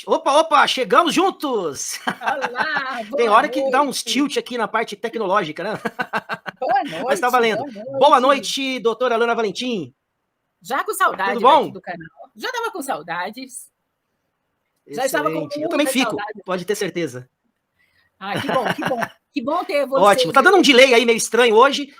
Opa, opa, chegamos juntos! Olá, Tem boa hora que dá uns noite. tilt aqui na parte tecnológica, né? Boa Mas tá noite, valendo. boa Boa noite. noite, doutora Alana Valentim. Já com Tudo saudade daqui bom? do canal. Já estava com saudades. Já estava com Excelente. Eu também muita fico, saudade. pode ter certeza. Ah, que bom, que bom. Que bom ter Ótimo. vocês Tá dando um hoje. delay aí meio estranho hoje.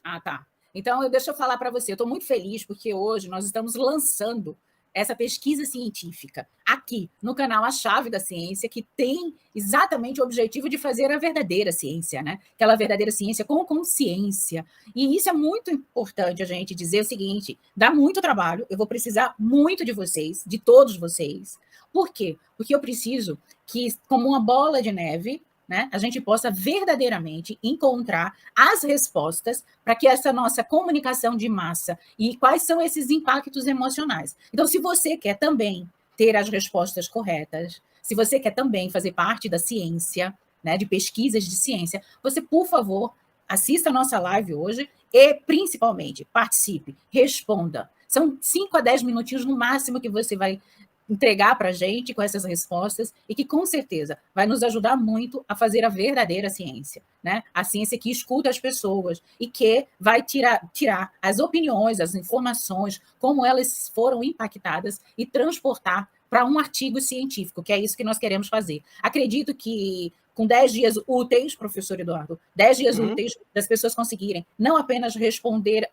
Ah, tá. Então, deixa eu falar para você. Eu estou muito feliz porque hoje nós estamos lançando essa pesquisa científica aqui no canal A Chave da Ciência, que tem exatamente o objetivo de fazer a verdadeira ciência, né? Aquela verdadeira ciência com consciência. E isso é muito importante a gente dizer o seguinte: dá muito trabalho, eu vou precisar muito de vocês, de todos vocês. Por quê? Porque eu preciso que, como uma bola de neve, né, a gente possa verdadeiramente encontrar as respostas para que essa nossa comunicação de massa e quais são esses impactos emocionais. Então, se você quer também ter as respostas corretas, se você quer também fazer parte da ciência, né, de pesquisas de ciência, você, por favor, assista a nossa live hoje e, principalmente, participe, responda. São 5 a 10 minutinhos no máximo que você vai entregar para a gente com essas respostas e que, com certeza, vai nos ajudar muito a fazer a verdadeira ciência, né? A ciência que escuta as pessoas e que vai tirar as opiniões, as informações, como elas foram impactadas e transportar para um artigo científico, que é isso que nós queremos fazer. Acredito que com 10 dias úteis, professor Eduardo, 10 dias úteis das pessoas conseguirem não apenas responder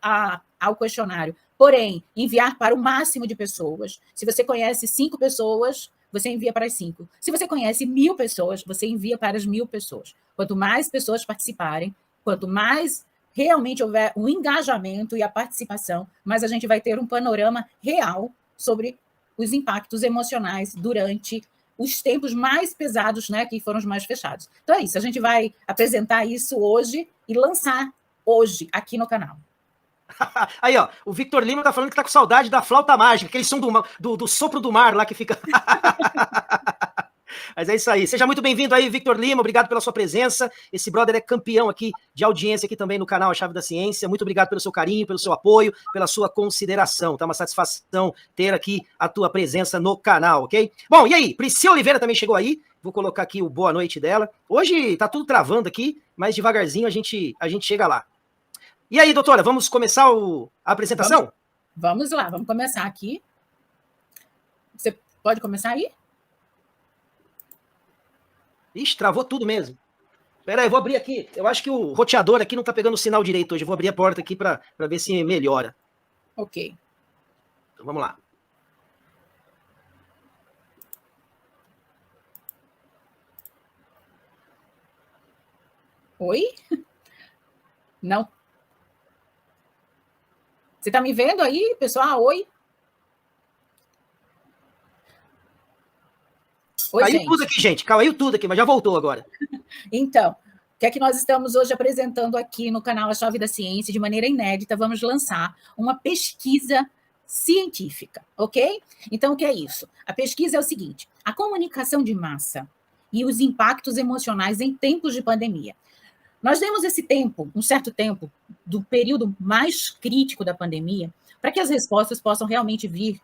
ao questionário, porém, enviar para o máximo de pessoas. Se você conhece 5 pessoas, você envia para as 5. Se você conhece 1.000 pessoas, você envia para as 1.000 pessoas. Quanto mais pessoas participarem, quanto mais realmente houver o engajamento e a participação, mais a gente vai ter um panorama real sobre os impactos emocionais durante os tempos mais pesados, né, que foram os mais fechados. Então é isso, a gente vai apresentar isso hoje e lançar hoje aqui no canal. Aí, ó, o Victor Lima tá falando que tá com saudade da flauta mágica, aquele som do sopro do mar lá que fica. Mas é isso aí. Seja muito bem-vindo aí, Victor Lima. Obrigado pela sua presença. Esse brother é campeão aqui de audiência aqui também no canal A Chave da Ciência. Muito obrigado pelo seu carinho, pelo seu apoio, pela sua consideração. Tá uma satisfação ter aqui a tua presença no canal, ok? Bom, e aí? Priscila Oliveira também chegou aí. Vou colocar aqui o boa noite dela. Hoje tá tudo travando aqui, mas devagarzinho a gente chega lá. E aí, doutora, vamos começar a apresentação? Vamos lá, vamos começar aqui. Você pode começar aí? Ixi, travou tudo mesmo. Pera aí, eu vou abrir aqui. Eu acho que o roteador aqui não tá pegando o sinal direito hoje. Eu vou abrir a porta aqui para ver se melhora. Ok. Então vamos lá. Oi? Não. Você está me vendo aí, pessoal? Oi? Oi, Caiu gente. tudo aqui, gente. Caiu tudo aqui, mas já voltou agora. Então, o que é que nós estamos hoje apresentando aqui no canal A Chave da Ciência, de maneira inédita, vamos lançar uma pesquisa científica, ok? Então, o que é isso? A pesquisa é o seguinte: a comunicação de massa e os impactos emocionais em tempos de pandemia. Nós demos esse tempo, um certo tempo, do período mais crítico da pandemia, para que as respostas possam realmente vir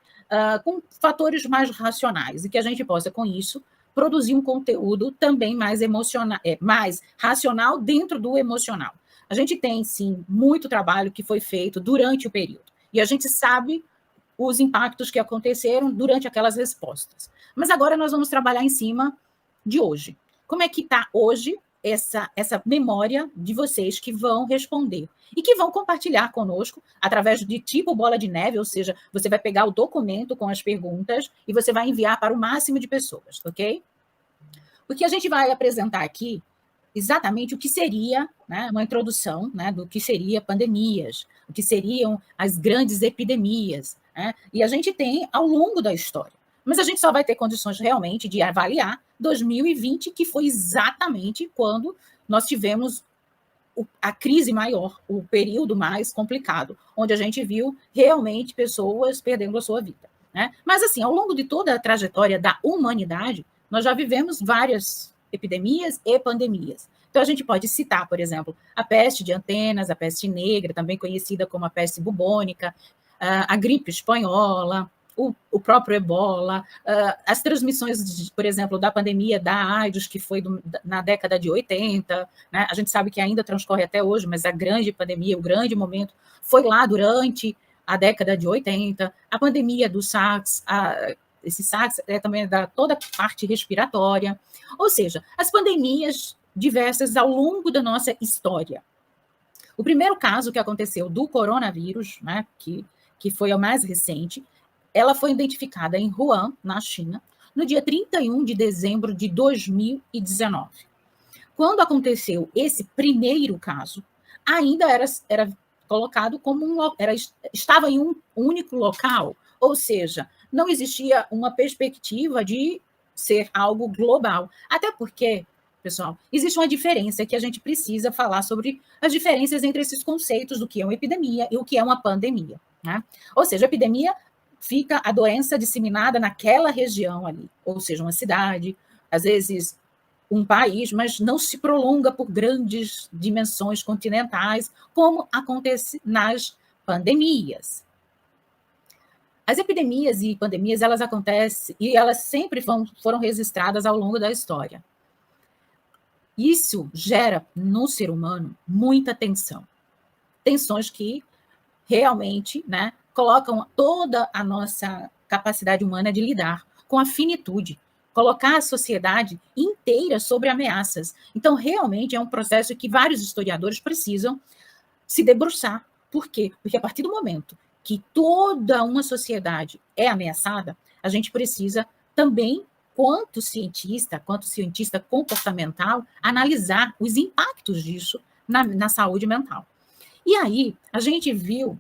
com fatores mais racionais e que a gente possa, com isso, produzir um conteúdo também mais emocional, mais racional dentro do emocional. A gente tem, sim, muito trabalho que foi feito durante o período e a gente sabe os impactos que aconteceram durante aquelas respostas. Mas agora nós vamos trabalhar em cima de hoje. Como é que está hoje essa memória de vocês que vão responder e que vão compartilhar conosco através de tipo bola de neve, ou seja, você vai pegar o documento com as perguntas e você vai enviar para o máximo de pessoas, ok? O que a gente vai apresentar aqui exatamente o que seria, né, uma introdução, né, do que seria pandemias, o que seriam as grandes epidemias, né, e a gente tem ao longo da história. Mas a gente só vai ter condições realmente de avaliar 2020, que foi exatamente quando nós tivemos a crise maior, o período mais complicado, onde a gente viu realmente pessoas perdendo a sua vida, né? Mas, assim, ao longo de toda a trajetória da humanidade, nós já vivemos várias epidemias e pandemias. Então, a gente pode citar, por exemplo, a peste de Antenas, a peste negra, também conhecida como a peste bubônica, a gripe espanhola, o próprio ebola, as transmissões, por exemplo, da pandemia da AIDS, que foi na década de 80, né? A gente sabe que ainda transcorre até hoje, mas a grande pandemia, o grande momento, foi lá durante a década de 80, a pandemia do SARS, esse SARS é também da toda a parte respiratória, ou seja, as pandemias diversas ao longo da nossa história. O primeiro caso que aconteceu do coronavírus, né, que foi o mais recente, ela foi identificada em Wuhan, na China, no dia 31 de dezembro de 2019. Quando aconteceu esse primeiro caso, ainda era colocado como estava em um único local, ou seja, não existia uma perspectiva de ser algo global. Até porque, pessoal, existe uma diferença que a gente precisa falar sobre as diferenças entre esses conceitos do que é uma epidemia e o que é uma pandemia, né? Ou seja, a epidemia fica a doença disseminada naquela região ali, ou seja, uma cidade, às vezes um país, mas não se prolonga por grandes dimensões continentais, como acontece nas pandemias. As epidemias e pandemias, elas acontecem e elas sempre foram registradas ao longo da história. Isso gera no ser humano muita tensão. Tensões que realmente, né, colocam toda a nossa capacidade humana de lidar com a finitude, colocar a sociedade inteira sobre ameaças. Então, realmente é um processo que vários historiadores precisam se debruçar. Por quê? Porque a partir do momento que toda uma sociedade é ameaçada, a gente precisa também, quanto cientista comportamental, analisar os impactos disso na saúde mental. E aí, a gente viu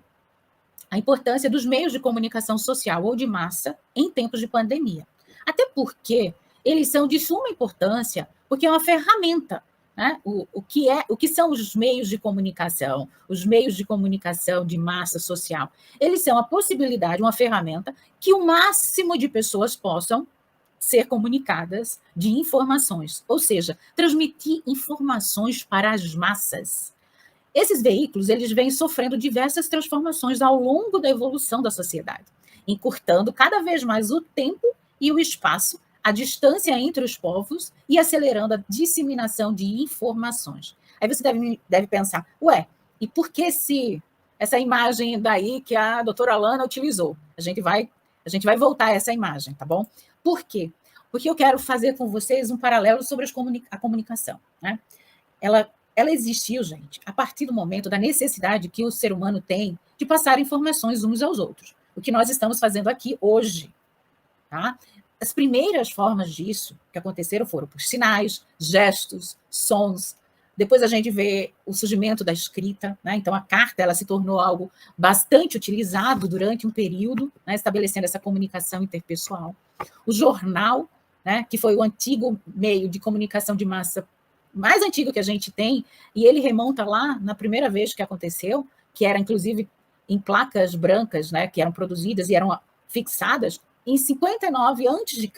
a importância dos meios de comunicação social ou de massa em tempos de pandemia. Até porque eles são de suma importância, porque é uma ferramenta, né? O que são os meios de comunicação? Os meios de comunicação de massa social. Eles são a possibilidade, uma ferramenta que o máximo de pessoas possam ser comunicadas de informações, ou seja, transmitir informações para as massas. Esses veículos, eles vêm sofrendo diversas transformações ao longo da evolução da sociedade, encurtando cada vez mais o tempo e o espaço, a distância entre os povos e acelerando a disseminação de informações. Aí você deve pensar, e por que essa imagem daí que a doutora Alana utilizou? A gente vai voltar a essa imagem, tá bom? Por quê? Porque eu quero fazer com vocês um paralelo sobre a comunicação, né? Ela existiu, gente, a partir do momento da necessidade que o ser humano tem de passar informações uns aos outros. O que nós estamos fazendo aqui hoje, tá? As primeiras formas disso que aconteceram foram por sinais, gestos, sons. Depois a gente vê o surgimento da escrita, né? Então a carta ela se tornou algo bastante utilizado durante um período, né? Estabelecendo essa comunicação interpessoal. O jornal, né? Que foi o antigo meio de comunicação de massa mais antigo que a gente tem, e ele remonta lá na primeira vez que aconteceu, que era inclusive em placas brancas, né, que eram produzidas e eram fixadas em 59 a.C.,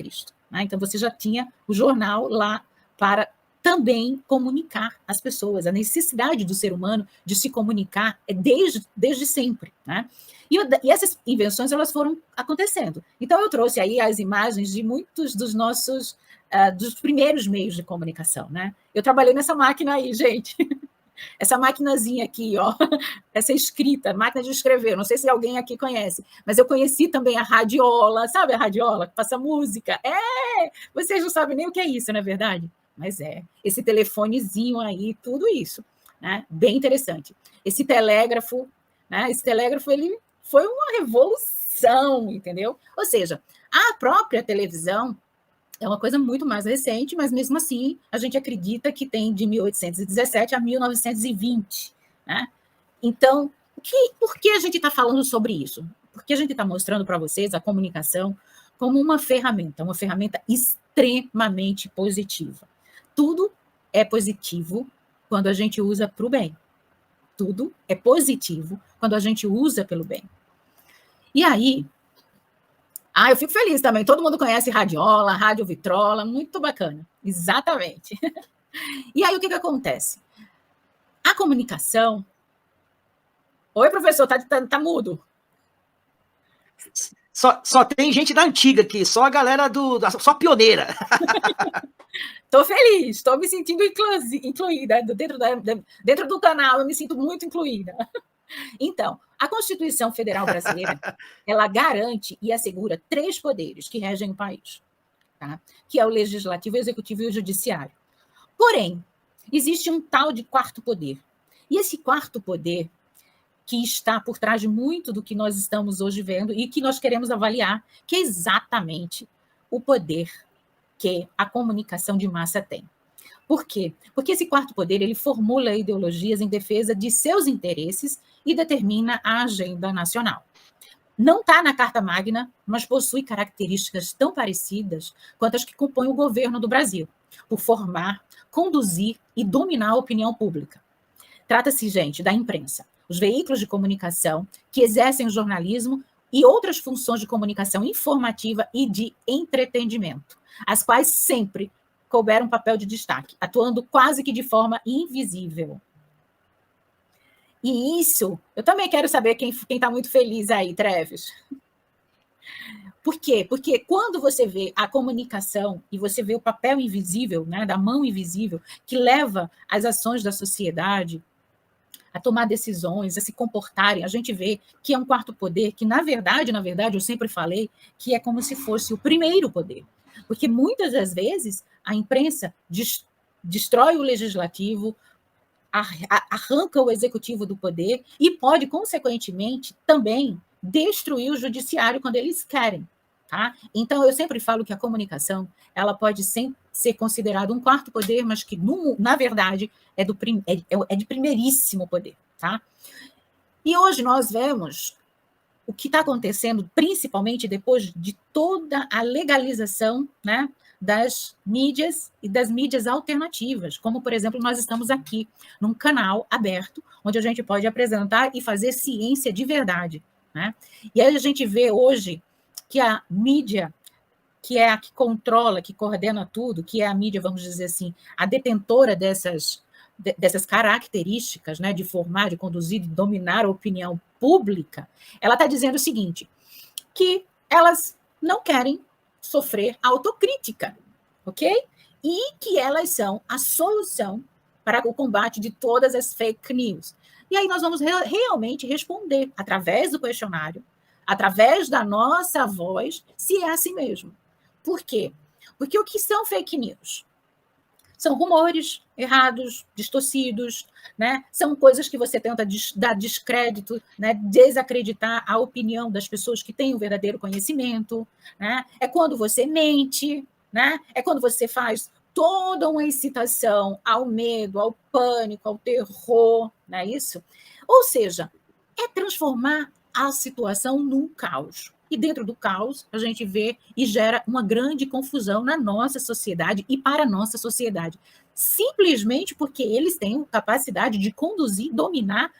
né? Então você já tinha o jornal lá para também comunicar as pessoas. A necessidade do ser humano de se comunicar é desde sempre, né? E essas invenções elas foram acontecendo. Então eu trouxe aí as imagens de muitos dos nossos dos primeiros meios de comunicação, né? Eu trabalhei nessa máquina aí, gente. Essa maquinazinha aqui, ó, essa escrita, máquina de escrever, não sei se alguém aqui conhece, mas eu conheci também a radiola, sabe a radiola que passa música? Vocês não sabem nem o que é isso, não é verdade? Mas esse telefonezinho aí, tudo isso, né? Bem interessante. Esse telégrafo, né? Esse telégrafo, ele foi uma revolução, entendeu? Ou seja, a própria televisão é uma coisa muito mais recente, mas mesmo assim a gente acredita que tem de 1817 a 1920, né? Então, por que a gente está falando sobre isso? Porque a gente está mostrando para vocês a comunicação como uma ferramenta extremamente positiva. Tudo é positivo quando a gente usa para o bem. Tudo é positivo quando a gente usa pelo bem. E aí, eu fico feliz também. Todo mundo conhece radiola, radiovitrola, muito bacana. Exatamente. E aí, o que acontece? A comunicação... Oi, professor, tá mudo. Só tem gente da antiga aqui, só a galera só pioneira. Estou feliz, estou me sentindo incluída dentro do canal, eu me sinto muito incluída. Então, a Constituição Federal Brasileira, ela garante e assegura 3 poderes que regem o país, tá? Que é o Legislativo, o Executivo e o Judiciário. Porém, existe um tal de 4º poder. E esse 4º poder, que está por trás de muito do que nós estamos hoje vendo e que nós queremos avaliar, que é exatamente o poder que a comunicação de massa tem. Por quê? Porque esse 4º poder, ele formula ideologias em defesa de seus interesses e determina a agenda nacional. Não está na Carta Magna, mas possui características tão parecidas quanto as que compõem o governo do Brasil, por formar, conduzir e dominar a opinião pública. Trata-se, gente, da imprensa, os veículos de comunicação que exercem o jornalismo e outras funções de comunicação informativa e de entretenimento, as quais sempre couberam um papel de destaque, atuando quase que de forma invisível. E isso, eu também quero saber quem está muito feliz aí, Treves. Por quê? Porque quando você vê a comunicação e você vê o papel invisível, né, da mão invisível, que leva as ações da sociedade a tomar decisões, a se comportarem, a gente vê que é um 4º poder que, na verdade, eu sempre falei que é como se fosse o primeiro poder. Porque muitas das vezes a imprensa destrói o legislativo, arranca o executivo do poder e pode, consequentemente, também destruir o judiciário quando eles querem. Tá? Então, eu sempre falo que a comunicação ela pode ser considerada um 4º poder, mas que, na verdade, é de primeiríssimo poder. Tá? E hoje nós vemos o que está acontecendo, principalmente depois de toda a legalização, né, das mídias e das mídias alternativas, como, por exemplo, nós estamos aqui num canal aberto, onde a gente pode apresentar e fazer ciência de verdade. Né? E aí a gente vê hoje que a mídia, que é a que controla, que coordena tudo, que é a mídia, vamos dizer assim, a detentora dessas características, né, de formar, de conduzir, de dominar a opinião pública, ela está dizendo o seguinte, que elas não querem sofrer autocrítica, ok? E que elas são a solução para o combate de todas as fake news. E aí nós vamos realmente responder através do questionário, através da nossa voz, se é assim mesmo. Por quê? Porque o que são fake news? São rumores errados, distorcidos, né? São coisas que você tenta dar descrédito, né? Desacreditar a opinião das pessoas que têm o verdadeiro conhecimento. Né? É quando você mente, né? É quando você faz toda uma incitação ao medo, ao pânico, ao terror, não é isso? Ou seja, é transformar a situação num caos. E dentro do caos, a gente vê e gera uma grande confusão na nossa sociedade e para a nossa sociedade. Simplesmente porque eles têm capacidade de conduzir, dominar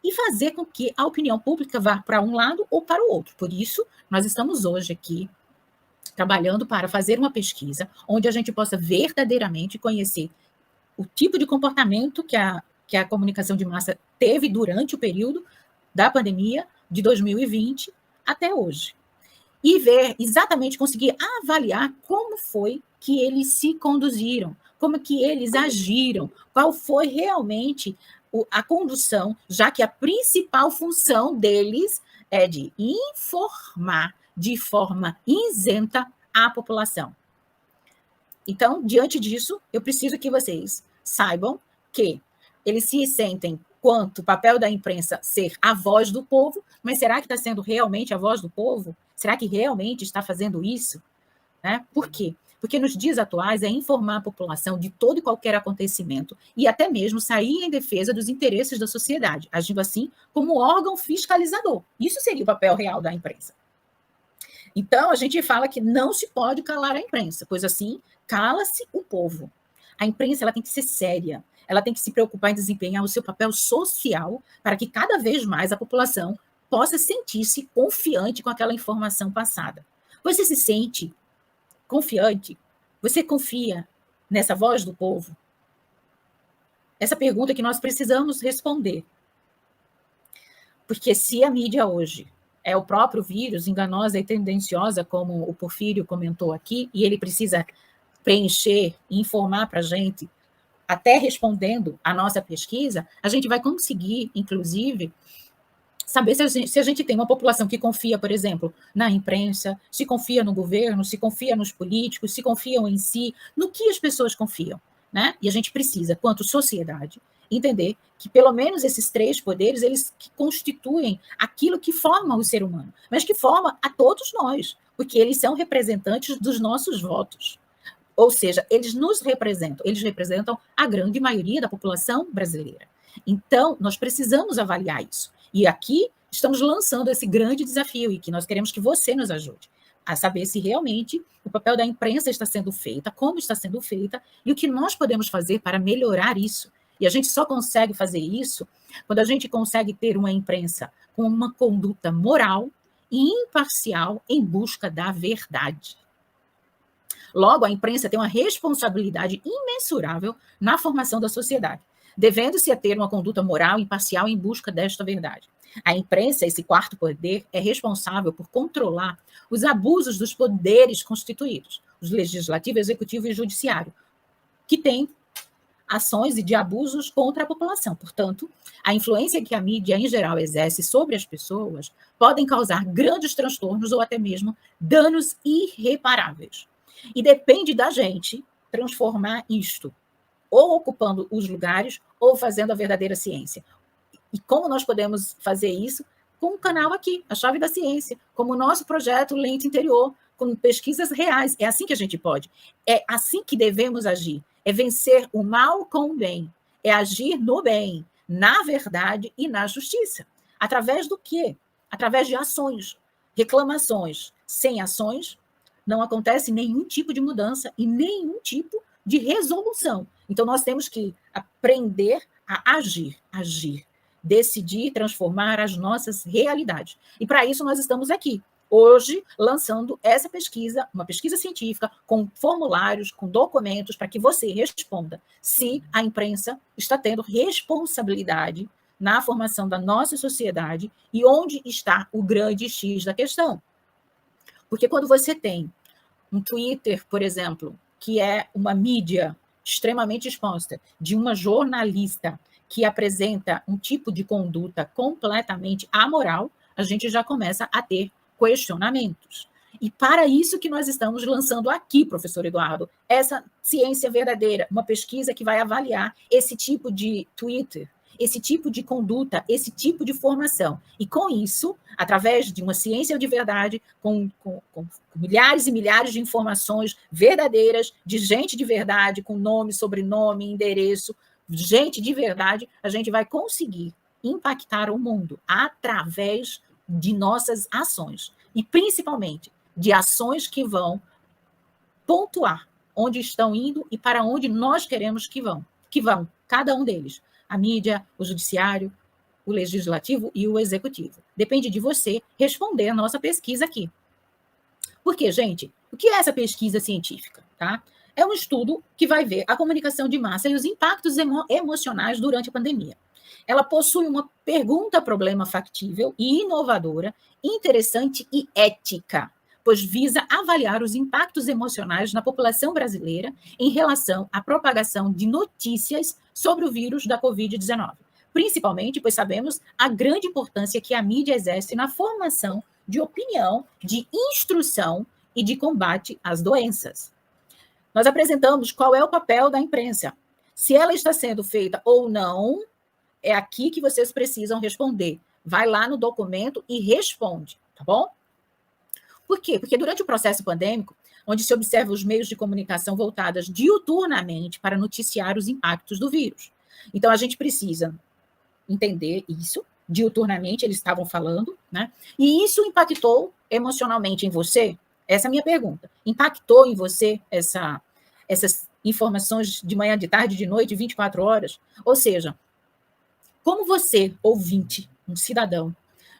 e fazer com que a opinião pública vá para um lado ou para o outro. Por isso, nós estamos hoje aqui trabalhando para fazer uma pesquisa onde a gente possa verdadeiramente conhecer o tipo de comportamento que a comunicação de massa teve durante o período da pandemia de 2020 até hoje. E ver exatamente, conseguir avaliar como foi que eles se conduziram, como que eles agiram, qual foi realmente a condução, já que a principal função deles é de informar de forma isenta a população. Então, diante disso, eu preciso que vocês saibam que eles se sentem quanto o papel da imprensa ser a voz do povo, mas será que está sendo realmente a voz do povo? Será que realmente está fazendo isso? Né? Por quê? Porque nos dias atuais é informar a população de todo e qualquer acontecimento e até mesmo sair em defesa dos interesses da sociedade, agindo assim como órgão fiscalizador. Isso seria o papel real da imprensa. Então, a gente fala que não se pode calar a imprensa, pois assim, cala-se o povo. A imprensa ela tem que ser séria, ela tem que se preocupar em desempenhar o seu papel social para que cada vez mais a população possa sentir-se confiante com aquela informação passada. Você se sente confiante? Você confia nessa voz do povo? Essa pergunta que nós precisamos responder. Porque se a mídia hoje é o próprio vírus, enganosa e tendenciosa, como o Porfírio comentou aqui, e ele precisa preencher e informar para a gente, até respondendo a nossa pesquisa, a gente vai conseguir, inclusive, saber se a gente tem uma população que confia, por exemplo, na imprensa, se confia no governo, se confia nos políticos, se confiam em si, no que as pessoas confiam, né? E a gente precisa, quanto sociedade, entender que pelo menos esses 3 poderes, eles constituem aquilo que forma o ser humano, mas que forma a todos nós, porque eles são representantes dos nossos votos. Ou seja, eles eles representam a grande maioria da população brasileira. Então, nós precisamos avaliar isso. E aqui estamos lançando esse grande desafio e que nós queremos que você nos ajude a saber se realmente o papel da imprensa está sendo feita, como está sendo feita e o que nós podemos fazer para melhorar isso. E a gente só consegue fazer isso quando a gente consegue ter uma imprensa com uma conduta moral e imparcial em busca da verdade. Logo, a imprensa tem uma responsabilidade imensurável na formação da sociedade, devendo-se a ter uma conduta moral e imparcial em busca desta verdade. A imprensa, esse 4º poder, é responsável por controlar os abusos dos poderes constituídos, os legislativo, executivo e judiciário, que têm ações de abusos contra a população. Portanto, a influência que a mídia, em geral, exerce sobre as pessoas podem causar grandes transtornos ou até mesmo danos irreparáveis. E depende da gente transformar isto, ou ocupando os lugares, ou fazendo a verdadeira ciência. E como nós podemos fazer isso? Com um canal aqui, a Chave da Ciência, como o nosso projeto Lente Interior, com pesquisas reais. É assim que a gente pode. É assim que devemos agir. É vencer o mal com o bem. É agir no bem, na verdade e na justiça. Através do quê? Através de ações, reclamações. Sem ações, não acontece nenhum tipo de mudança e nenhum tipo de resolução. Então, nós temos que aprender a agir, decidir, transformar as nossas realidades. E para isso nós estamos aqui, hoje, lançando essa pesquisa, uma pesquisa científica, com formulários, com documentos, para que você responda se a imprensa está tendo responsabilidade na formação da nossa sociedade e onde está o grande X da questão. Porque quando você tem um Twitter, por exemplo, que é uma mídia extremamente exposta, de uma jornalista que apresenta um tipo de conduta completamente amoral, a gente já começa a ter questionamentos. E para isso que nós estamos lançando aqui, professor Eduardo, essa ciência verdadeira, uma pesquisa que vai avaliar esse tipo de Twitter, esse tipo de conduta, esse tipo de formação. E com isso, através de uma ciência de verdade, com milhares e milhares de informações verdadeiras, de gente de verdade, com nome, sobrenome, endereço, gente de verdade, a gente vai conseguir impactar o mundo através de nossas ações. E, principalmente, de ações que vão pontuar onde estão indo e para onde nós queremos que vão, cada um deles. A mídia, o judiciário, o legislativo e o executivo. Depende de você responder a nossa pesquisa aqui. Porque, gente, o que é essa pesquisa científica? Tá? É um estudo que vai ver a comunicação de massa e os impactos emocionais durante a pandemia. Ela possui uma pergunta-problema factível e inovadora, interessante e ética, pois visa avaliar os impactos emocionais na população brasileira em relação à propagação de notícias sobre o vírus da Covid-19. Principalmente, pois sabemos a grande importância que a mídia exerce na formação de opinião, de instrução e de combate às doenças. Nós apresentamos qual é o papel da imprensa. Se ela está sendo feita ou não, é aqui que vocês precisam responder. Vai lá no documento e responde, tá bom? Por quê? Porque durante o processo pandêmico, onde se observa os meios de comunicação voltadas diuturnamente para noticiar os impactos do vírus. Então, a gente precisa entender isso, diuturnamente eles estavam falando, né? E isso impactou emocionalmente em você? Essa é a minha pergunta. Impactou em você essas informações de manhã, de tarde, de noite, 24 horas? Ou seja, como você, ouvinte, um cidadão,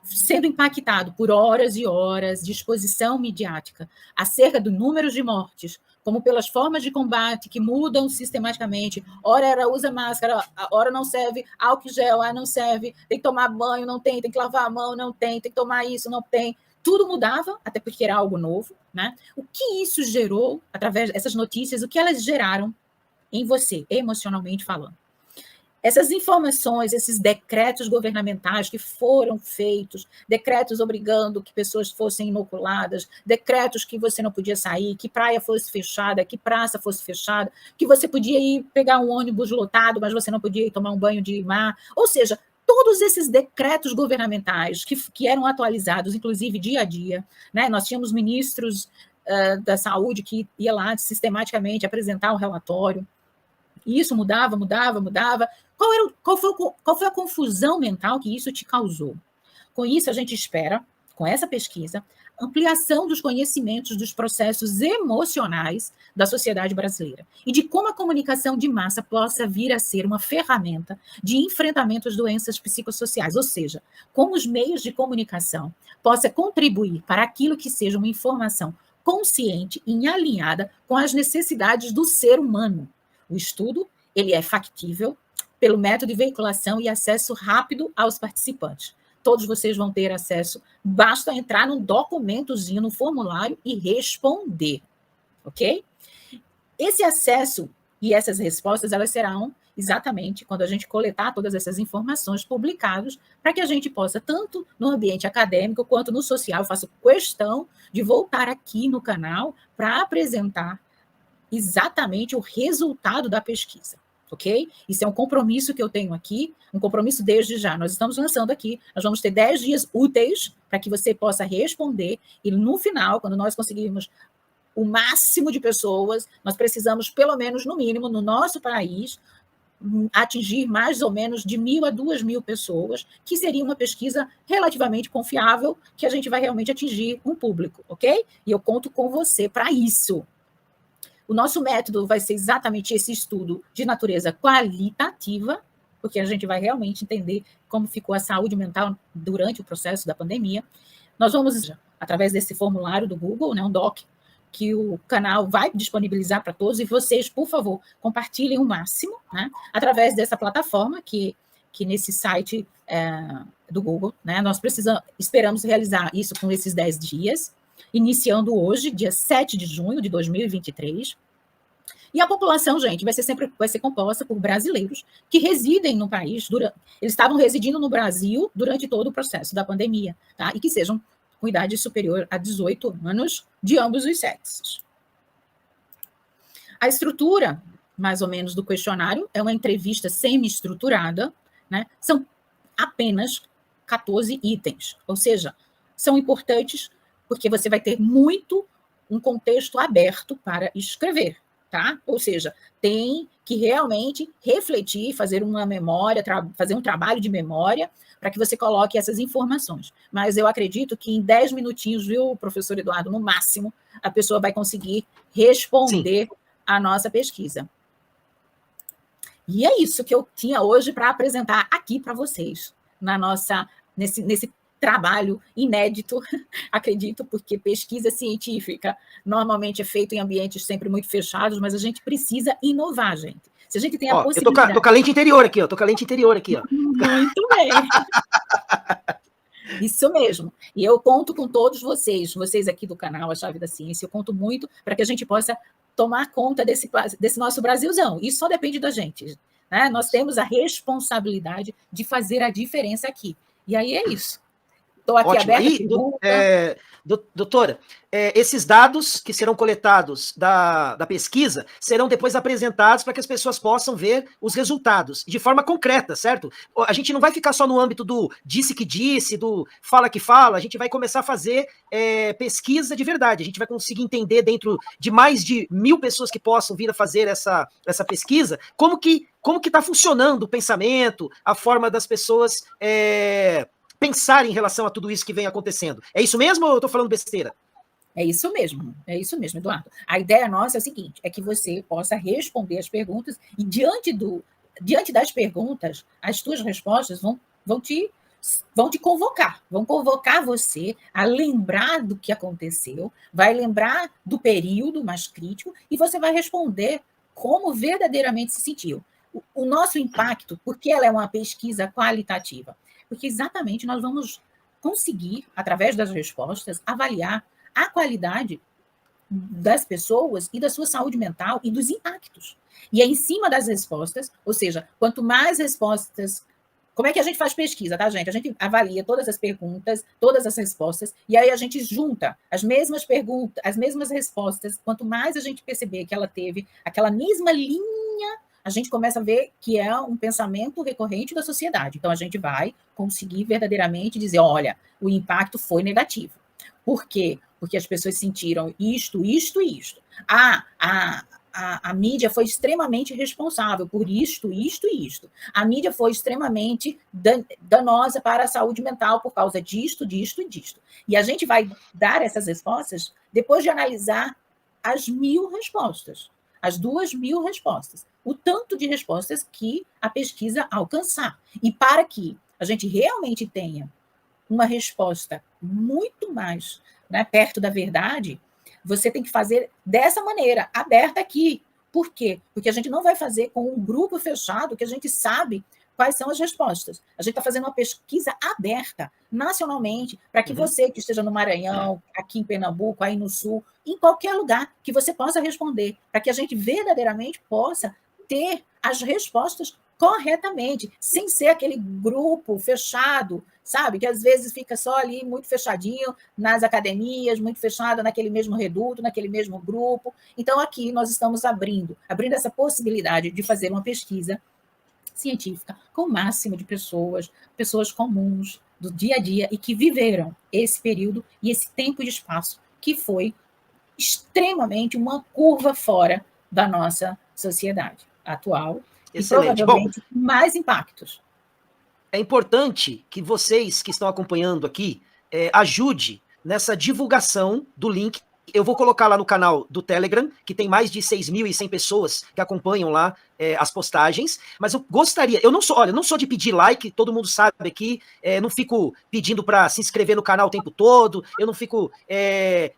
sendo impactado por horas e horas de exposição midiática acerca do número de mortes, como pelas formas de combate que mudam sistematicamente. Ora ela usa máscara, ora não serve, álcool gel, não serve, tem que tomar banho, não tem que lavar a mão, não tem que tomar isso, não tem. Tudo mudava, até porque era algo novo, né? O que isso gerou, através dessas notícias, o que elas geraram em você, emocionalmente falando? Essas informações, esses decretos governamentais que foram feitos, decretos obrigando que pessoas fossem inoculadas, decretos que você não podia sair, que praia fosse fechada, que praça fosse fechada, que você podia ir pegar um ônibus lotado, mas você não podia ir tomar um banho de mar. Ou seja, todos esses decretos governamentais que eram atualizados, inclusive dia a dia, né? Nós tínhamos ministros da saúde que ia lá sistematicamente apresentar o relatório. E isso mudava. Qual foi a confusão mental que isso te causou? Com isso, a gente espera, com essa pesquisa, ampliação dos conhecimentos dos processos emocionais da sociedade brasileira e de como a comunicação de massa possa vir a ser uma ferramenta de enfrentamento às doenças psicossociais, ou seja, como os meios de comunicação possa contribuir para aquilo que seja uma informação consciente e alinhada com as necessidades do ser humano. O estudo ele é factível pelo método de veiculação e acesso rápido aos participantes. Todos vocês vão ter acesso, basta entrar num documentozinho, no formulário e responder, ok? Esse acesso e essas respostas, elas serão exatamente quando a gente coletar todas essas informações publicadas, para que a gente possa, tanto no ambiente acadêmico quanto no social, eu faço questão de voltar aqui no canal para apresentar exatamente o resultado da pesquisa, ok? Isso é um compromisso que eu tenho aqui, um compromisso desde já. Nós estamos lançando aqui, nós vamos ter 10 dias úteis para que você possa responder, e no final, quando nós conseguirmos o máximo de pessoas, nós precisamos, pelo menos, no mínimo, no nosso país, atingir mais ou menos de 1.000 a 2.000 pessoas, que seria uma pesquisa relativamente confiável, que a gente vai realmente atingir um público, ok? E eu conto com você para isso. O nosso método vai ser exatamente esse estudo de natureza qualitativa, porque a gente vai realmente entender como ficou a saúde mental durante o processo da pandemia. Nós vamos, através desse formulário do Google, né, um doc, que o canal vai disponibilizar para todos, e vocês, por favor, compartilhem o máximo, né, através dessa plataforma, que nesse site do Google, né, nós esperamos realizar isso com esses 10 dias, iniciando hoje, dia 7 de junho de 2023. E a população, gente, vai ser composta por brasileiros que residem no país, eles estavam residindo no Brasil durante todo o processo da pandemia, tá? E que sejam com idade superior a 18 anos, de ambos os sexos. A estrutura, mais ou menos, do questionário é uma entrevista semi-estruturada, né? São apenas 14 itens, ou seja, são importantes porque você vai ter um contexto aberto para escrever, tá? Ou seja, tem que realmente refletir, fazer uma memória, fazer um trabalho de memória para que você coloque essas informações. Mas eu acredito que em 10 minutinhos, viu, professor Eduardo, no máximo, a pessoa vai conseguir responder a nossa pesquisa. E é isso que eu tinha hoje para apresentar aqui para vocês, nesse trabalho inédito, acredito, porque pesquisa científica normalmente é feita em ambientes sempre muito fechados, mas a gente precisa inovar, gente. Se a gente tem a possibilidade... Eu tô com a lente interior aqui, ó. Muito bem. Isso mesmo. E eu conto com todos vocês aqui do canal A Chave da Ciência, eu conto muito para que a gente possa tomar conta desse nosso Brasilzão. Isso só depende da gente, né? Nós temos a responsabilidade de fazer a diferença aqui. E aí é isso. Estou aqui aberta. Doutora, esses dados que serão coletados da pesquisa serão depois apresentados para que as pessoas possam ver os resultados de forma concreta, certo? A gente não vai ficar só no âmbito do disse que disse, do fala que fala, a gente vai começar a fazer pesquisa de verdade, a gente vai conseguir entender dentro de mais de 1.000 pessoas que possam vir a fazer essa pesquisa, como que está funcionando o pensamento, a forma das pessoas... pensar em relação a tudo isso que vem acontecendo. É isso mesmo ou eu estou falando besteira? É isso mesmo, Eduardo. A ideia nossa é a seguinte, é que você possa responder as perguntas e diante das perguntas, as tuas respostas vão te vão te convocar, vão convocar você a lembrar do que aconteceu, vai lembrar do período mais crítico e você vai responder como verdadeiramente se sentiu. O nosso impacto, porque ela é uma pesquisa qualitativa? Porque exatamente nós vamos conseguir, através das respostas, avaliar a qualidade das pessoas e da sua saúde mental e dos impactos. E é em cima das respostas, ou seja, quanto mais respostas. Como é que a gente faz pesquisa, tá, gente? A gente avalia todas as perguntas, todas as respostas, e aí a gente junta as mesmas perguntas, as mesmas respostas. Quanto mais a gente perceber que ela teve aquela mesma linha, a gente começa a ver que é um pensamento recorrente da sociedade. Então, a gente vai conseguir verdadeiramente dizer, olha, o impacto foi negativo. Por quê? Porque as pessoas sentiram isto, isto e isto. A mídia foi extremamente responsável por isto, isto e isto. A mídia foi extremamente danosa para a saúde mental por causa disto, disto e disto. E a gente vai dar essas respostas depois de analisar as 1.000 respostas, as 2.000 respostas, o tanto de respostas que a pesquisa alcançar. E para que a gente realmente tenha uma resposta muito mais, né, perto da verdade, você tem que fazer dessa maneira, aberta aqui. Por quê? Porque a gente não vai fazer com um grupo fechado que a gente sabe quais são as respostas. A gente está fazendo uma pesquisa aberta, nacionalmente, para que você que esteja no Maranhão, aqui em Pernambuco, aí no Sul, em qualquer lugar, que você possa responder, para que a gente verdadeiramente possa ter as respostas corretamente, sem ser aquele grupo fechado, sabe? Que às vezes fica só ali muito fechadinho nas academias, muito fechado naquele mesmo reduto, naquele mesmo grupo. Então, aqui nós estamos abrindo essa possibilidade de fazer uma pesquisa científica com o máximo de pessoas comuns do dia a dia e que viveram esse período e esse tempo e espaço que foi extremamente uma curva fora da nossa sociedade atual. Excelente. E provavelmente mais impactos. É importante que vocês que estão acompanhando aqui ajude nessa divulgação do link. Eu vou colocar lá no canal do Telegram, que tem mais de 6.100 pessoas que acompanham lá as postagens, mas eu gostaria, eu não sou de pedir like, todo mundo sabe aqui, não fico pedindo para se inscrever no canal o tempo todo, eu não fico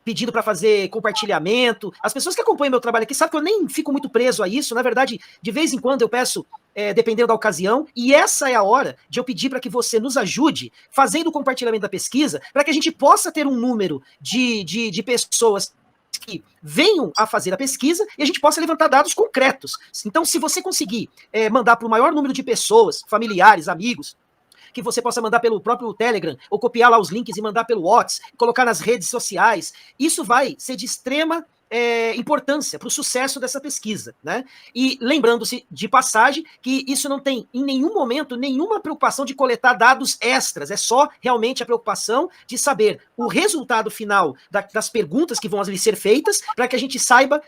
pedindo para fazer compartilhamento. As pessoas que acompanham meu trabalho aqui sabem que eu nem fico muito preso a isso, na verdade, de vez em quando eu peço, dependendo da ocasião, e essa é a hora de eu pedir para que você nos ajude fazendo o compartilhamento da pesquisa, para que a gente possa ter um número de pessoas que venham a fazer a pesquisa e a gente possa levantar dados concretos. Então, se você conseguir mandar para o maior número de pessoas, familiares, amigos, que você possa mandar pelo próprio Telegram, ou copiar lá os links e mandar pelo WhatsApp, colocar nas redes sociais, isso vai ser de extrema importância para o sucesso dessa pesquisa, né? E lembrando-se de passagem que isso não tem em nenhum momento nenhuma preocupação de coletar dados extras, é só realmente a preocupação de saber o resultado final das perguntas que vão ali ser feitas, para que a gente saiba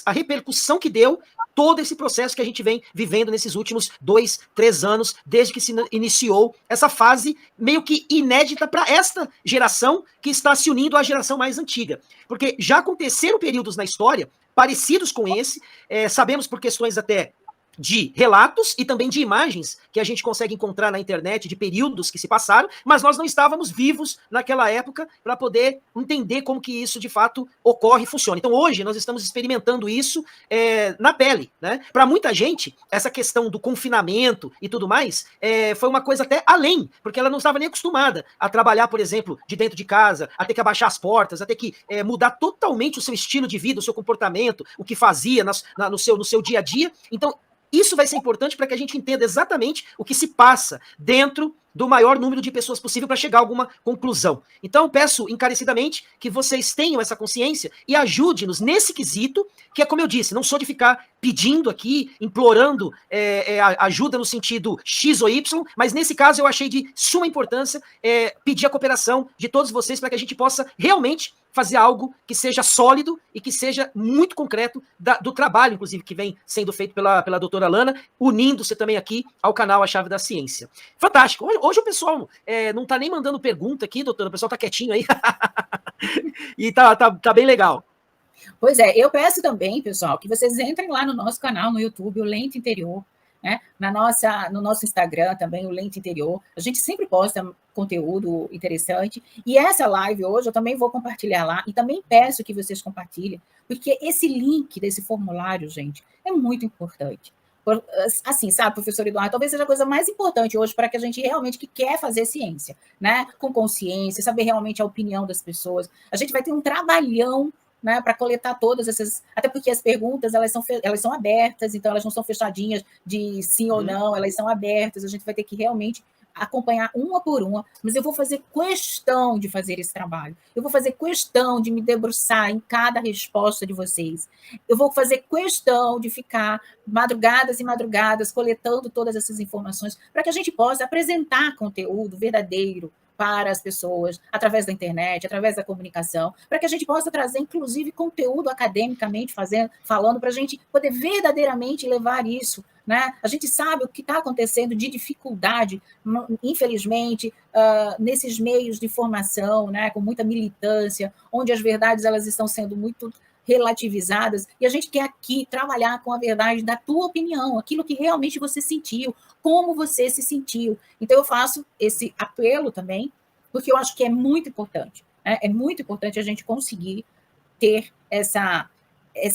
a repercussão que deu todo esse processo que a gente vem vivendo nesses últimos 2, 3 anos, desde que se iniciou essa fase meio que inédita para esta geração que está se unindo à geração mais antiga. Porque já aconteceram períodos na história parecidos com esse, sabemos por questões até de relatos e também de imagens que a gente consegue encontrar na internet de períodos que se passaram, mas nós não estávamos vivos naquela época para poder entender como que isso de fato ocorre e funciona. Então hoje nós estamos experimentando isso na pele, né? Para muita gente, essa questão do confinamento e tudo mais foi uma coisa até além, porque ela não estava nem acostumada a trabalhar, por exemplo, de dentro de casa, a ter que abaixar as portas, a ter que mudar totalmente o seu estilo de vida, o seu comportamento, o que fazia no seu dia a dia. Então, isso vai ser importante para que a gente entenda exatamente o que se passa dentro do maior número de pessoas possível para chegar a alguma conclusão. Então, eu peço encarecidamente que vocês tenham essa consciência e ajude-nos nesse quesito, que é como eu disse, não sou de ficar pedindo aqui, implorando ajuda no sentido X ou Y, mas nesse caso eu achei de suma importância pedir a cooperação de todos vocês para que a gente possa realmente fazer algo que seja sólido e que seja muito concreto do trabalho, inclusive, que vem sendo feito pela doutora Lana, unindo-se também aqui ao canal A Chave da Ciência. Fantástico. Hoje o pessoal não está nem mandando pergunta aqui, doutora, o pessoal está quietinho aí. E tá bem legal. Pois é, eu peço também, pessoal, que vocês entrem lá no nosso canal no YouTube, o Lente Interior. né? No nosso Instagram também, o Lente Interior, a gente sempre posta conteúdo interessante, e essa live hoje eu também vou compartilhar lá, e também peço que vocês compartilhem, porque esse link desse formulário, gente, é muito importante. Assim, sabe, professor Eduardo, talvez seja a coisa mais importante hoje para que a gente realmente que quer fazer ciência, né? Com consciência, saber realmente a opinião das pessoas. A gente vai ter um trabalhão, né, para coletar todas essas, até porque as perguntas elas são abertas, então elas não são fechadinhas de sim ou não, elas são abertas, a gente vai ter que realmente acompanhar uma por uma, mas eu vou fazer questão de fazer esse trabalho, eu vou fazer questão de me debruçar em cada resposta de vocês, eu vou fazer questão de ficar madrugadas e madrugadas coletando todas essas informações para que a gente possa apresentar conteúdo verdadeiro para as pessoas, através da internet, através da comunicação, para que a gente possa trazer, inclusive, conteúdo academicamente falando, para a gente poder verdadeiramente levar isso, né? A gente sabe o que está acontecendo de dificuldade, infelizmente, nesses meios de formação, né, com muita militância, onde as verdades elas estão sendo muito relativizadas, e a gente quer aqui trabalhar com a verdade da tua opinião, aquilo que realmente você sentiu, como você se sentiu. Então, eu faço esse apelo também, porque eu acho que é muito importante, né? É muito importante a gente conseguir ter essa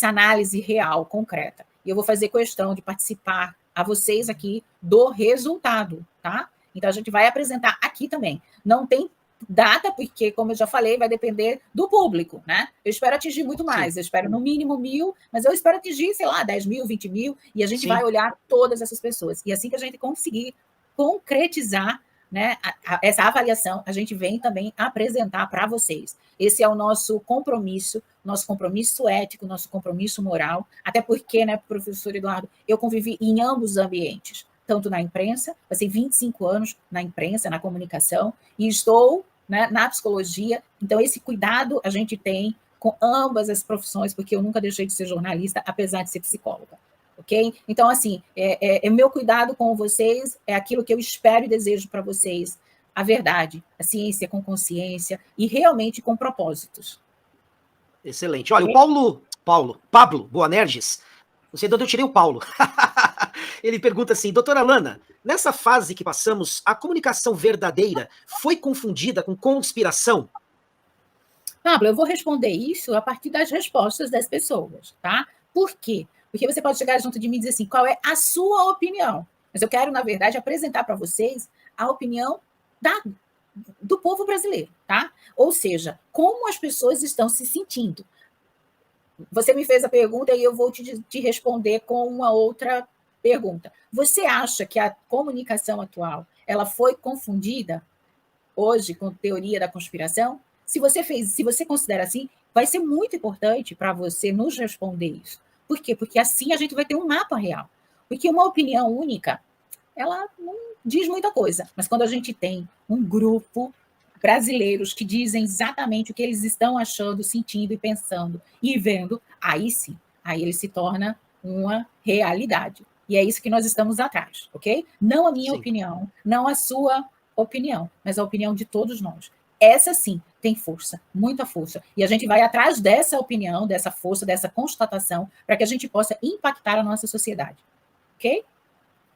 análise real, concreta. E eu vou fazer questão de participar a vocês aqui do resultado, tá? Então, a gente vai apresentar aqui também. Não tem data, porque, como eu já falei, vai depender do público, né? Eu espero atingir muito mais, eu espero no mínimo 1.000, mas eu espero atingir, sei lá, 10 mil, 20 mil, e a gente vai olhar todas essas pessoas. E assim que a gente conseguir concretizar, né, essa avaliação, a gente vem também apresentar para vocês. Esse é o nosso compromisso ético, nosso compromisso moral, até porque, né, professor Eduardo, eu convivi em ambos os ambientes, tanto na imprensa, passei 25 anos na imprensa, na comunicação, e estou, né, na psicologia, então esse cuidado a gente tem com ambas as profissões, porque eu nunca deixei de ser jornalista, apesar de ser psicóloga, ok? Então, assim, meu cuidado com vocês é aquilo que eu espero e desejo para vocês, a verdade, a ciência com consciência e realmente com propósitos. Excelente. Olha, o Pablo Boanerges, não sei de onde eu tirei o Paulo. Ele pergunta assim, doutora Lana, nessa fase que passamos, a comunicação verdadeira foi confundida com conspiração? Pablo, eu vou responder isso a partir das respostas das pessoas, tá? Por quê? Porque você pode chegar junto de mim e dizer assim, qual é a sua opinião? Mas eu quero, na verdade, apresentar para vocês a opinião do povo brasileiro, tá? Ou seja, como as pessoas estão se sentindo. Você me fez a pergunta e eu vou te responder com uma outra pergunta. Você acha que a comunicação atual ela foi confundida hoje com teoria da conspiração? Se você considera assim, vai ser muito importante para você nos responder isso. Por quê? Porque assim a gente vai ter um mapa real. Porque uma opinião única, ela não diz muita coisa. Mas quando a gente tem um grupo brasileiros que dizem exatamente o que eles estão achando, sentindo e pensando e vendo, aí sim, aí ele se torna uma realidade. E é isso que nós estamos atrás, ok? Não a minha opinião, não a sua opinião, mas a opinião de todos nós. Essa sim tem força, muita força. E a gente vai atrás dessa opinião, dessa força, dessa constatação, para que a gente possa impactar a nossa sociedade. Ok?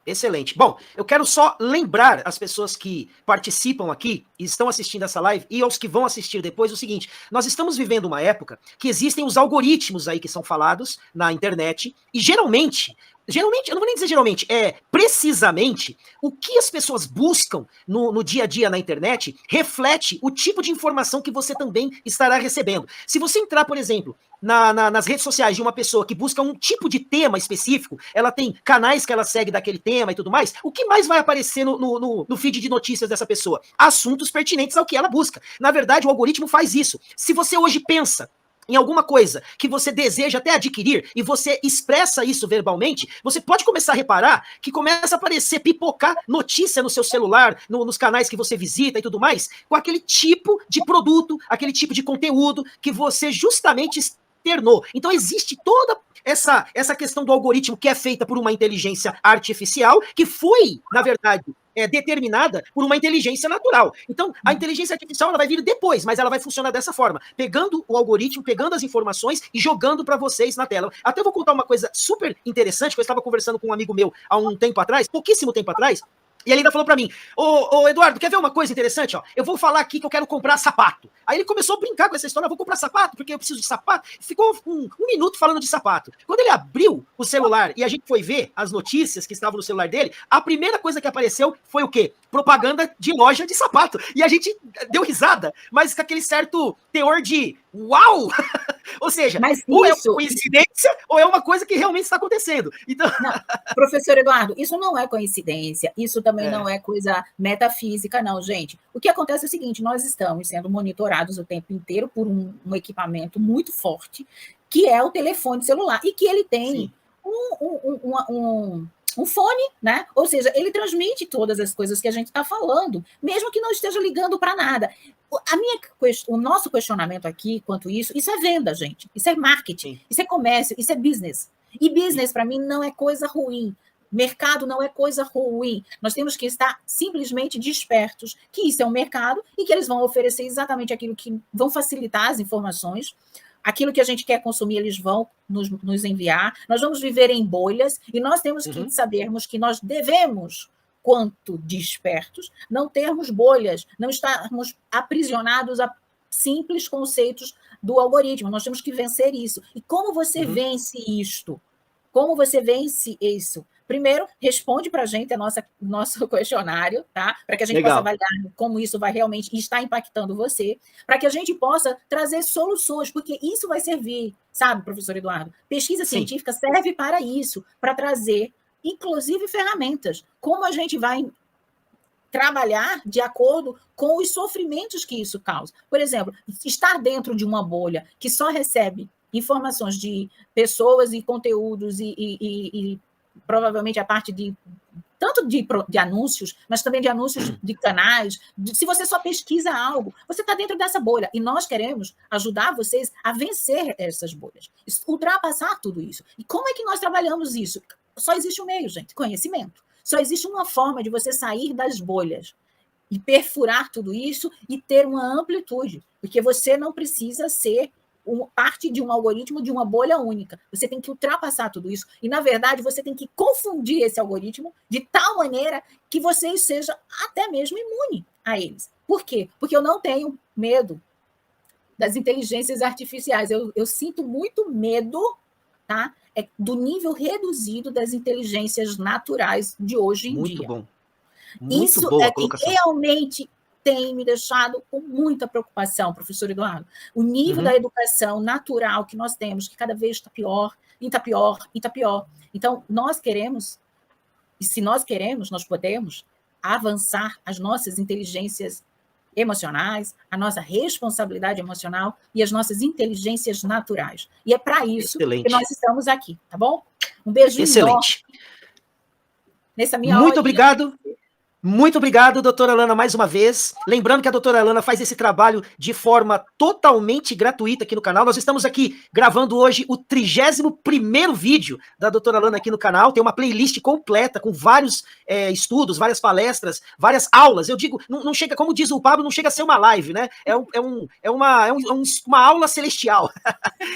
Excelente. Bom, eu quero só lembrar as pessoas que participam aqui e estão assistindo essa live e aos que vão assistir depois o seguinte: nós estamos vivendo uma época que existem os algoritmos aí que são falados na internet e geralmente, eu não vou nem dizer geralmente, precisamente, o que as pessoas buscam no dia a dia na internet reflete o tipo de informação que você também estará recebendo. Se você entrar, por exemplo, nas redes sociais de uma pessoa que busca um tipo de tema específico, ela tem canais que ela segue daquele tema e tudo mais, o que mais vai aparecer no feed de notícias dessa pessoa? Assuntos pertinentes ao que ela busca. Na verdade, o algoritmo faz isso. Se você hoje pensa em alguma coisa que você deseja até adquirir e você expressa isso verbalmente, você pode começar a reparar que começa a aparecer, pipocar notícia no seu celular, nos canais que você visita e tudo mais, com aquele tipo de produto, aquele tipo de conteúdo que você justamente externou. Então existe toda essa questão do algoritmo que é feita por uma inteligência artificial, que foi, na verdade, determinada por uma inteligência natural. Então, a inteligência artificial ela vai vir depois, mas ela vai funcionar dessa forma, pegando o algoritmo, pegando as informações e jogando para vocês na tela. Até vou contar uma coisa super interessante, que eu estava conversando com um amigo meu há um tempo atrás, pouquíssimo tempo atrás, e ele ainda falou pra mim, ô Eduardo, quer ver uma coisa interessante? Ó? Eu vou falar aqui que eu quero comprar sapato. Aí ele começou a brincar com essa história, eu vou comprar sapato, porque eu preciso de sapato. Ficou um minuto falando de sapato. Quando ele abriu o celular e a gente foi ver as notícias que estavam no celular dele, a primeira coisa que apareceu foi o quê? Propaganda de loja de sapato. E a gente deu risada, mas com aquele certo teor de uau! Ou seja, mas ou é uma coincidência ou é uma coisa que realmente está acontecendo. Então... Não, professor Eduardo, isso não é coincidência, isso também não é coisa metafísica, não, gente. O que acontece é o seguinte, nós estamos sendo monitorados o tempo inteiro por um equipamento muito forte, que é o telefone celular, e que ele tem um fone, né? Ou seja, ele transmite todas as coisas que a gente está falando, mesmo que não esteja ligando para nada. O nosso questionamento aqui, quanto isso é venda, gente. Isso é marketing, isso é comércio, isso é business. E business, para mim, não é coisa ruim. Mercado não é coisa ruim. Nós temos que estar simplesmente despertos que isso é um mercado e que eles vão oferecer exatamente aquilo que vão facilitar as informações. Aquilo que a gente quer consumir, eles vão nos enviar. Nós vamos viver em bolhas e nós temos que sabermos que nós devemos, quanto despertos, não termos bolhas, não estarmos aprisionados a simples conceitos do algoritmo. Nós temos que vencer isso. E como você vence isto? Como você vence isso? Primeiro, responde para a gente nosso questionário, tá? Para que a gente possa avaliar como isso vai realmente estar impactando você, para que a gente possa trazer soluções, porque isso vai servir, sabe, professor Eduardo? Pesquisa científica serve para isso, para trazer, inclusive, ferramentas. Como a gente vai trabalhar de acordo com os sofrimentos que isso causa. Por exemplo, estar dentro de uma bolha que só recebe informações de pessoas e conteúdos e provavelmente a parte de tanto de anúncios, mas também de anúncios de canais. Se você só pesquisa algo, você está dentro dessa bolha. E nós queremos ajudar vocês a vencer essas bolhas, ultrapassar tudo isso. E como é que nós trabalhamos isso? Só existe um meio, gente, conhecimento. Só existe uma forma de você sair das bolhas e perfurar tudo isso e ter uma amplitude, porque você não precisa ser parte de um algoritmo de uma bolha única. Você tem que ultrapassar tudo isso. E, na verdade, você tem que confundir esse algoritmo de tal maneira que você seja até mesmo imune a eles. Por quê? Porque eu não tenho medo das inteligências artificiais. Eu sinto muito medo, tá? Do nível reduzido das inteligências naturais de hoje em dia. Muito bom. Muito isso boa é que realmente tem me deixado com muita preocupação, professor Eduardo. O nível da educação natural que nós temos, que cada vez está pior, e está pior, e está pior. Então, nós queremos, e se nós queremos, nós podemos avançar as nossas inteligências emocionais, a nossa responsabilidade emocional e as nossas inteligências naturais. E é para isso que nós estamos aqui, tá bom? Um beijo enorme nessa minha Muito obrigado. Muito obrigado, doutora Alana, mais uma vez. Lembrando que a doutora Alana faz esse trabalho de forma totalmente gratuita aqui no canal. Nós estamos aqui gravando hoje o 31º vídeo da doutora Alana aqui no canal. Tem uma playlist completa com vários estudos, várias palestras, várias aulas. Eu digo, não chega, como diz o Pablo, não chega a ser uma live, né? É uma aula celestial.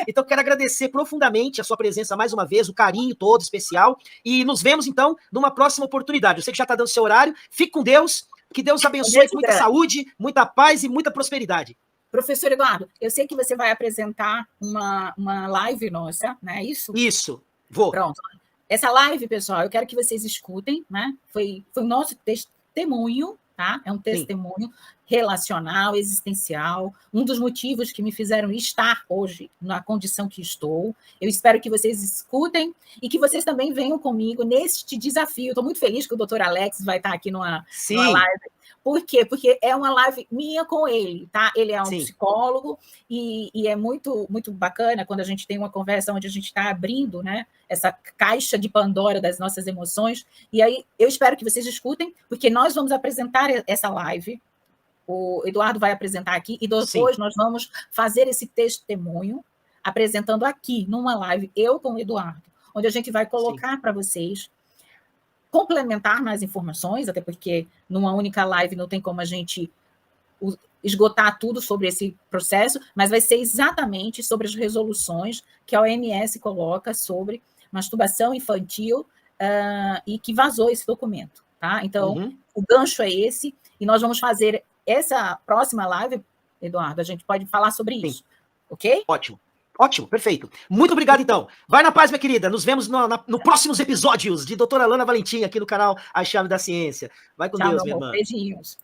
Então, quero agradecer profundamente a sua presença mais uma vez, o carinho todo especial. E nos vemos, então, numa próxima oportunidade. Eu sei que já está dando seu horário. Fique com Deus, que Deus abençoe com muita saúde, muita paz e muita prosperidade. Professor Eduardo, eu sei que você vai apresentar uma live nossa, não é isso? Isso, vou. Pronto. Essa live, pessoal, eu quero que vocês escutem, né? Foi o nosso testemunho, tá? É um testemunho relacional, existencial, um dos motivos que me fizeram estar hoje na condição que estou. Eu espero que vocês escutem e que vocês também venham comigo neste desafio. Estou muito feliz que o doutor Alex vai estar aqui numa live. Por quê? Porque é uma live minha com ele, tá? Ele é um psicólogo e é muito, muito bacana quando a gente tem uma conversa onde a gente está abrindo, né, essa caixa de Pandora das nossas emoções. E aí eu espero que vocês escutem, porque nós vamos apresentar essa live. O Eduardo vai apresentar aqui e depois nós vamos fazer esse testemunho apresentando aqui numa live, eu com o Eduardo, onde a gente vai colocar para vocês complementar mais informações, até porque numa única live não tem como a gente esgotar tudo sobre esse processo, mas vai ser exatamente sobre as resoluções que a OMS coloca sobre masturbação infantil e que vazou esse documento, tá? Então, o gancho é esse, e nós vamos fazer essa próxima live, Eduardo, a gente pode falar sobre isso, ok? Ótimo. Ótimo, perfeito. Muito obrigado, então. Vai na paz, minha querida. Nos vemos no próximos episódios de doutora Alana Valentim aqui no canal A Chave da Ciência. Vai com Tchau, Deus, meu minha amor. irmã. Beijinhos.